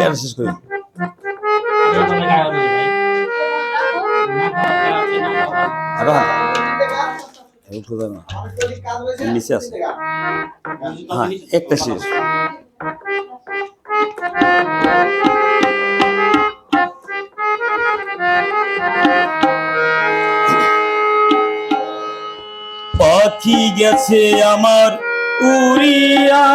আর শেষ করি আরো নিচে আছে হ্যাঁ একটা শেষ পাখি গেছে আমার উড়িয়া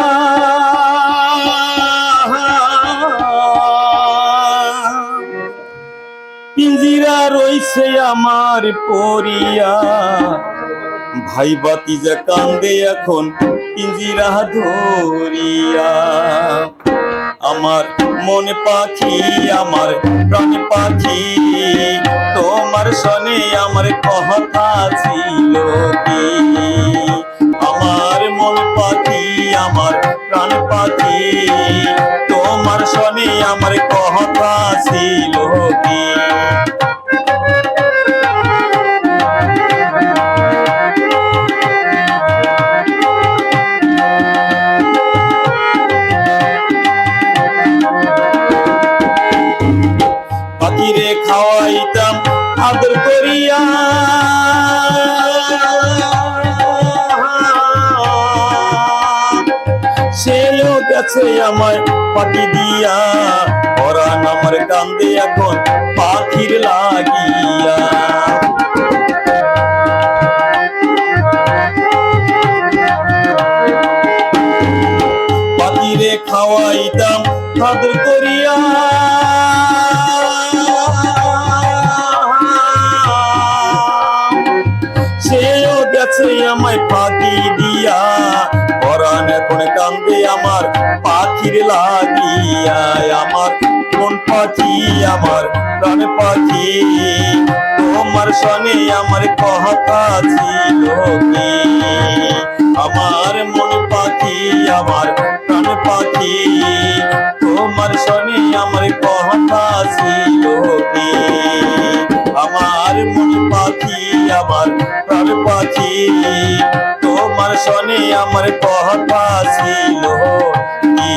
পিঞ্জিরা রইছে আমার পরিয়া ভাই বাতিজা কান্দে এখন পিঞ্জিরা ধরিয়া আমার মন পাখি আমার প্রাণ পাখি তোমার সনে আমার কথা ছিল কি আমার মন পাখি আমার প্রাণ পাখি তোমার সনে আমার কথা ছিল কি পাখিরে খাওয়াইতাম আদর করিয়া সেও গেছে আমায় পাখি দিয়া পরাণ আমার কান্দে এখন পাখির লাগিয়া পাখিরে খাওয়াইতাম আদর করিয়া সেও গেছে আমায় ফাঁকি দিয়া পরাণ এখন কান্দে আমার পাখির লাগিয়া আমার কোন পাখি আমার প্রাণ পাখি তোমার সনে আমার কথা ছিল কি আমার মন পাখি আমার প্রাণ পাখি তোমার সনে আমার কথা ছিল কি আমার মন পাখি আমার প্রাণ পাখি তোমার সনে আমার কথা ছিল কি